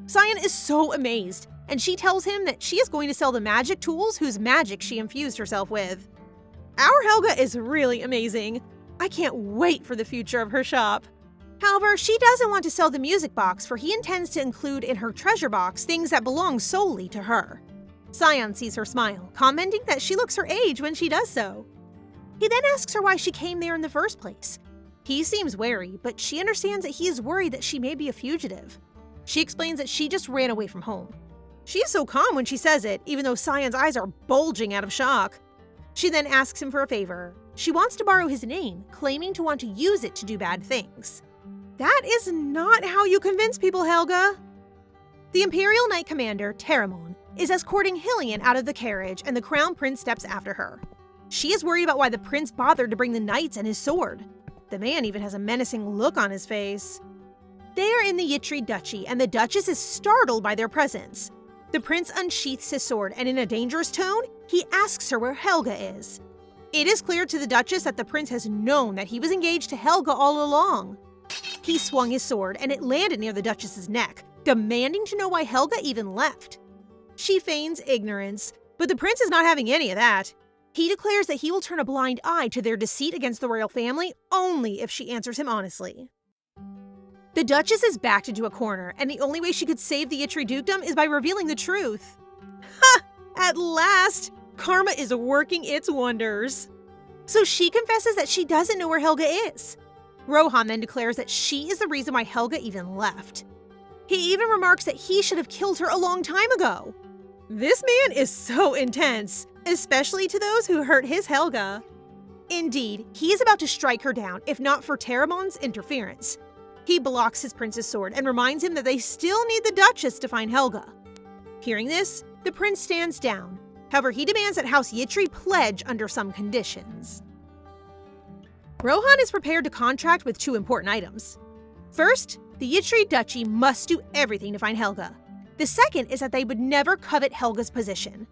Sion is so amazed, and she tells him that she is going to sell the magic tools whose magic she infused herself with. Our Helga is really amazing. I can't wait for the future of her shop. However, she doesn't want to sell the music box, for he intends to include in her treasure box things that belong solely to her. Sion sees her smile, commenting that she looks her age when she does so. He then asks her why she came there in the first place. He seems wary, but she understands that he is worried that she may be a fugitive. She explains that she just ran away from home. She is so calm when she says it, even though Sion's eyes are bulging out of shock. She then asks him for a favor. She wants to borrow his name, claiming to want to use it to do bad things. That is not how you convince people, Helga. The Imperial Knight Commander, Teramon, is escorting Hyllian out of the carriage, and the Crown Prince steps after her. She is worried about why the prince bothered to bring the knights and his sword. The man even has a menacing look on his face. They are in the Yttri Duchy, and the Duchess is startled by their presence. The prince unsheaths his sword, and in a dangerous tone, he asks her where Helga is. It is clear to the Duchess that the prince has known that he was engaged to Helga all along. He swung his sword, and it landed near the Duchess's neck, demanding to know why Helga even left. She feigns ignorance, but the prince is not having any of that. He declares that he will turn a blind eye to their deceit against the royal family only if she answers him honestly. The Duchess is backed into a corner, and the only way she could save the Yttri dukedom is by revealing the truth. Ha! At last! Karma is working its wonders. So she confesses that she doesn't know where Helga is. Rohan then declares that she is the reason why Helga even left. He even remarks that he should have killed her a long time ago. This man is so intense, especially to those who hurt his Helga. Indeed, he is about to strike her down if not for Teramon's interference. He blocks his prince's sword and reminds him that they still need the Duchess to find Helga. Hearing this, the prince stands down. However, he demands that House Yttri pledge under some conditions. Rohan is prepared to contract with 2 important items. First, the Yttri duchy must do everything to find Helga. The second is that they would never covet Helga's position.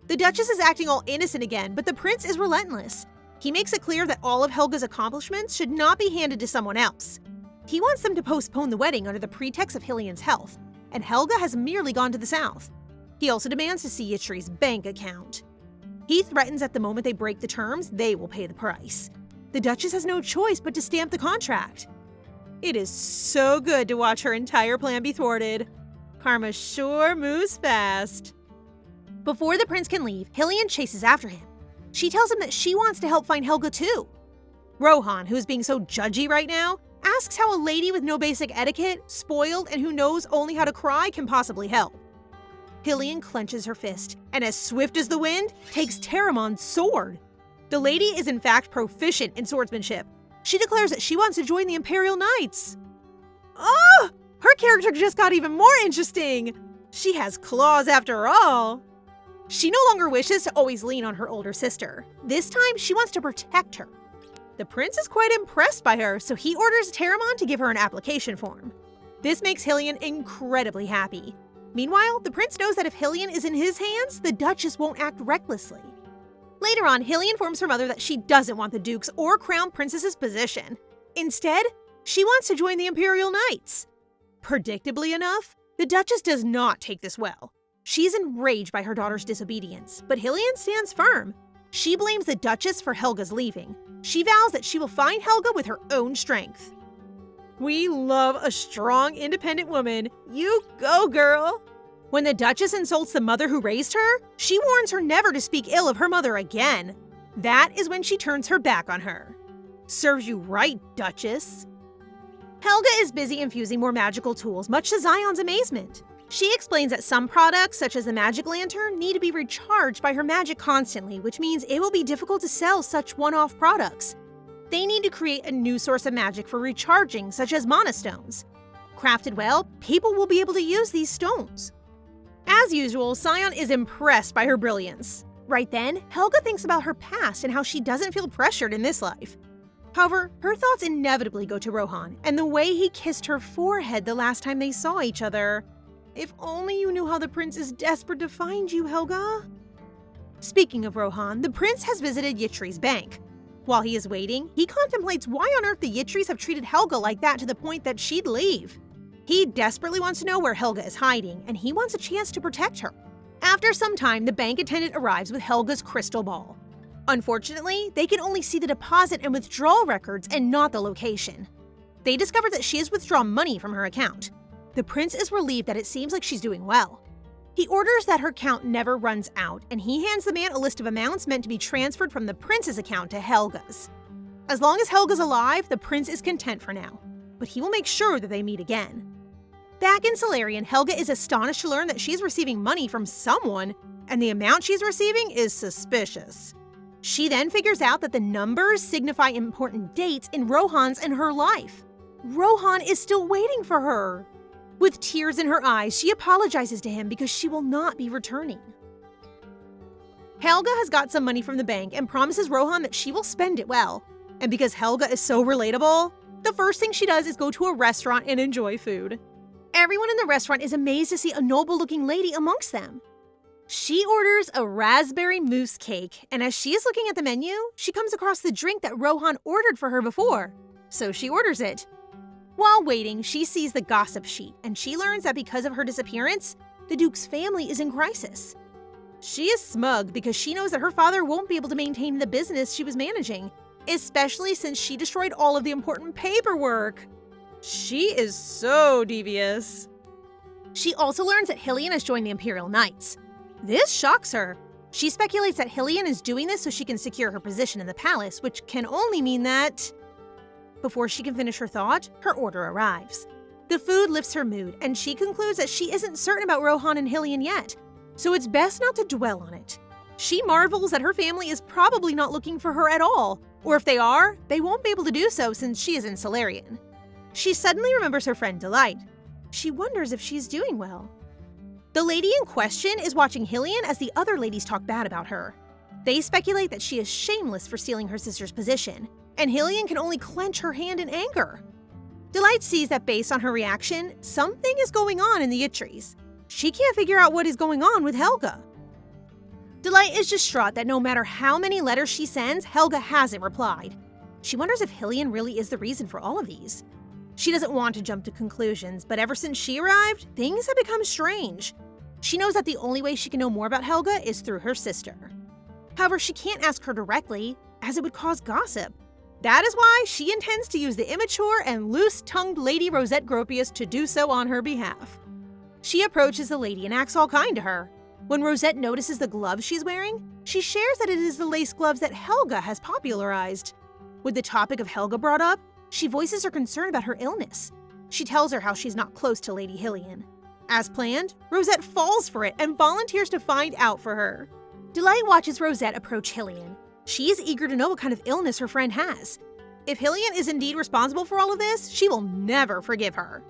The Duchess is acting all innocent again, but the prince is relentless. He makes it clear that all of Helga's accomplishments should not be handed to someone else. He wants them to postpone the wedding under the pretext of Hyllian's health, and Helga has merely gone to the south. He also demands to see Yttri's bank account. He threatens that the moment they break the terms, they will pay the price. The Duchess has no choice but to stamp the contract. It is so good to watch her entire plan be thwarted. Karma sure moves fast. Before the prince can leave, Hyllian chases after him. She tells him that she wants to help find Helga too. Rohan, who is being so judgy right now, asks how a lady with no basic etiquette, spoiled, and who knows only how to cry can possibly help. Hyllian clenches her fist, and as swift as the wind, takes Teramon's sword. The lady is in fact proficient in swordsmanship. She declares that she wants to join the Imperial Knights. Oh! Her character just got even more interesting! She has claws after all! She no longer wishes to always lean on her older sister. This time, she wants to protect her. The prince is quite impressed by her, so he orders Teramon to give her an application form. This makes Hyllian incredibly happy. Meanwhile, the prince knows that if Hyllian is in his hands, the Duchess won't act recklessly. Later on, Hyllian informs her mother that she doesn't want the Duke's or Crown Princess's position. Instead, she wants to join the Imperial Knights. Predictably enough, the Duchess does not take this well. She's enraged by her daughter's disobedience, but Hyllian stands firm. She blames the Duchess for Helga's leaving. She vows that she will find Helga with her own strength. We love a strong, independent woman. You go, girl! When the Duchess insults the mother who raised her, she warns her never to speak ill of her mother again. That is when she turns her back on her. Serves you right, Duchess. Helga is busy infusing more magical tools, much to Zion's amazement. She explains that some products, such as the magic lantern, need to be recharged by her magic constantly, which means it will be difficult to sell such one-off products. They need to create a new source of magic for recharging, such as mana stones. Crafted well, people will be able to use these stones. As usual, Zion is impressed by her brilliance. Right then, Helga thinks about her past and how she doesn't feel pressured in this life. However, her thoughts inevitably go to Rohan and the way he kissed her forehead the last time they saw each other. If only you knew how the prince is desperate to find you, Helga. Speaking of Rohan, the prince has visited Yttri's bank. While he is waiting, he contemplates why on earth the Yttris have treated Helga like that to the point that she'd leave. He desperately wants to know where Helga is hiding, and he wants a chance to protect her. After some time, the bank attendant arrives with Helga's crystal ball. Unfortunately, they can only see the deposit and withdrawal records and not the location. They discover that she has withdrawn money from her account. The prince is relieved that it seems like she's doing well. He orders that her account never runs out, and he hands the man a list of amounts meant to be transferred from the prince's account to Helga's. As long as Helga's alive, the prince is content for now, but he will make sure that they meet again. Back in Solarian, Helga is astonished to learn that she's receiving money from someone, and the amount she's receiving is suspicious. She then figures out that the numbers signify important dates in Rohan's and her life. Rohan is still waiting for her. With tears in her eyes, she apologizes to him because she will not be returning. Helga has got some money from the bank and promises Rohan that she will spend it well. And because Helga is so relatable, the first thing she does is go to a restaurant and enjoy food. Everyone in the restaurant is amazed to see a noble-looking lady amongst them. She orders a raspberry mousse cake, and as she is looking at the menu, she comes across the drink that Rohan ordered for her before, so she orders it. While waiting, she sees the gossip sheet, and she learns that because of her disappearance, the Duke's family is in crisis. She is smug because she knows that her father won't be able to maintain the business she was managing, especially since she destroyed all of the important paperwork. She is so devious. She also learns that Hyllian has joined the Imperial Knights. This shocks her. She speculates that Hyllian is doing this so she can secure her position in the palace, which can only mean that… Before she can finish her thought, her order arrives. The food lifts her mood, and she concludes that she isn't certain about Rohan and Hyllian yet, so it's best not to dwell on it. She marvels that her family is probably not looking for her at all, or if they are, they won't be able to do so since she is in Solarian. She suddenly remembers her friend Delight. She wonders if she's doing well. The lady in question is watching Hyllian as the other ladies talk bad about her. They speculate that she is shameless for stealing her sister's position, and Hyllian can only clench her hand in anger. Delight sees that based on her reaction, something is going on in the Yttris. She can't figure out what is going on with Helga. Delight is distraught that no matter how many letters she sends, Helga hasn't replied. She wonders if Hyllian really is the reason for all of these. She doesn't want to jump to conclusions, but ever since she arrived, things have become strange. She knows that the only way she can know more about Helga is through her sister. However, she can't ask her directly, as it would cause gossip. That is why she intends to use the immature and loose-tongued Lady Rosette Gropius to do so on her behalf. She approaches the lady and acts all kind to her. When Rosette notices the gloves she's wearing, she shares that it is the lace gloves that Helga has popularized. With the topic of Helga brought up, she voices her concern about her illness. She tells her how she's not close to Lady Hyllian. As planned, Rosette falls for it and volunteers to find out for her. Delight watches Rosette approach Hyllian. She is eager to know what kind of illness her friend has. If Hyllian is indeed responsible for all of this, she will never forgive her.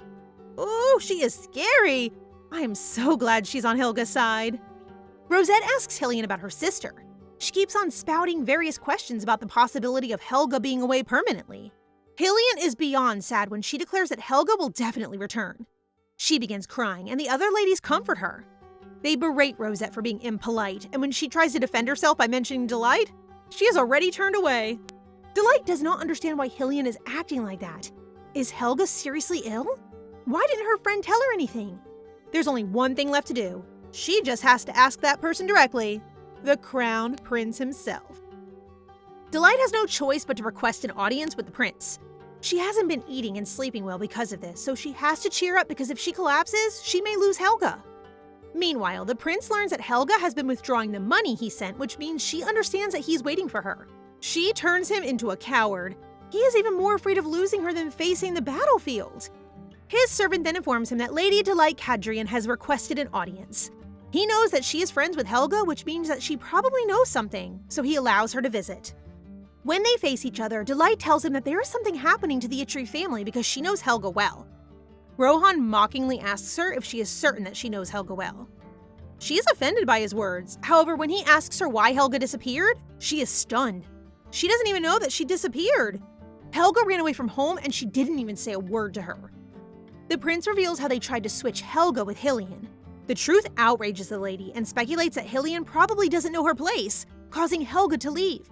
Ooh, she is scary. I am so glad she's on Helga's side. Rosette asks Hyllian about her sister. She keeps on spouting various questions about the possibility of Helga being away permanently. Hyllian is beyond sad when she declares that Helga will definitely return. She begins crying, and the other ladies comfort her. They berate Rosette for being impolite, and when she tries to defend herself by mentioning Delight, she has already turned away. Delight does not understand why Hyllian is acting like that. Is Helga seriously ill? Why didn't her friend tell her anything? There's only one thing left to do. She just has to ask that person directly, the crowned prince himself. Delight has no choice but to request an audience with the prince. She hasn't been eating and sleeping well because of this, so she has to cheer up because if she collapses, she may lose Helga. Meanwhile, the prince learns that Helga has been withdrawing the money he sent, which means she understands that he's waiting for her. She turns him into a coward. He is even more afraid of losing her than facing the battlefield. His servant then informs him that Lady Delight Cadrian has requested an audience. He knows that she is friends with Helga, which means that she probably knows something, so he allows her to visit. When they face each other, Delight tells him that there is something happening to the Yttri family because she knows Helga well. Rohan mockingly asks her if she is certain that she knows Helga well. She is offended by his words. However, when he asks her why Helga disappeared, she is stunned. She doesn't even know that she disappeared. Helga ran away from home and she didn't even say a word to her. The prince reveals how they tried to switch Helga with Hyllian. The truth outrages the lady and speculates that Hyllian probably doesn't know her place, causing Helga to leave.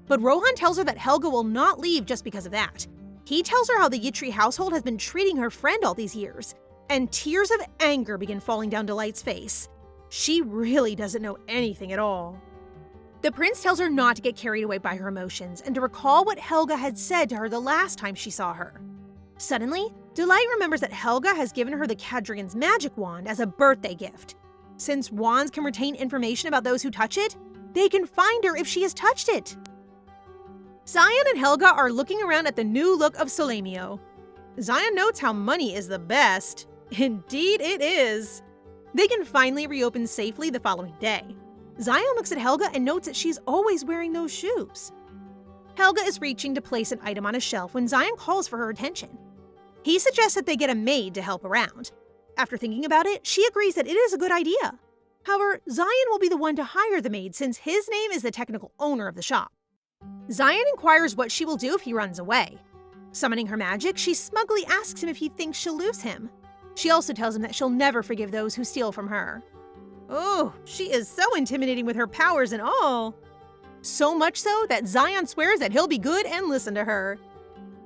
But Rohan tells her that Helga will not leave just because of that. He tells her how the Yttri household has been treating her friend all these years, and tears of anger begin falling down Delight's face. She really doesn't know anything at all. The prince tells her not to get carried away by her emotions and to recall what Helga had said to her the last time she saw her. Suddenly, Delight remembers that Helga has given her the Cadrian's magic wand as a birthday gift. Since wands can retain information about those who touch it, they can find her if she has touched it. Zion and Helga are looking around at the new look of Solamio. Zion notes how money is the best. Indeed it is. They can finally reopen safely the following day. Zion looks at Helga and notes that she's always wearing those shoes. Helga is reaching to place an item on a shelf when Zion calls for her attention. He suggests that they get a maid to help around. After thinking about it, she agrees that it is a good idea. However, Zion will be the one to hire the maid since his name is the technical owner of the shop. Zion inquires what she will do if he runs away. Summoning her magic, she smugly asks him if he thinks she'll lose him. She also tells him that she'll never forgive those who steal from her. Oh, she is so intimidating with her powers and all. So much so that Zion swears that he'll be good and listen to her.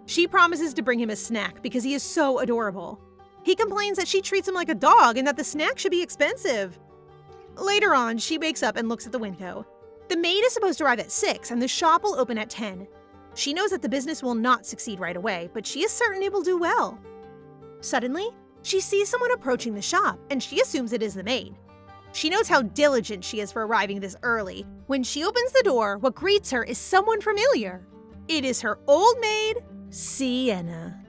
She promises to bring him a snack because he is so adorable. He complains that she treats him like a dog and that the snack should be expensive. Later on, she wakes up and looks at the window. The maid is supposed to arrive at 6 and the shop will open at 10. She knows that the business will not succeed right away, but she is certain it will do well. Suddenly, she sees someone approaching the shop, and she assumes it is the maid. She knows how diligent she is for arriving this early. When she opens the door, what greets her is someone familiar. It is her old maid, Sienna.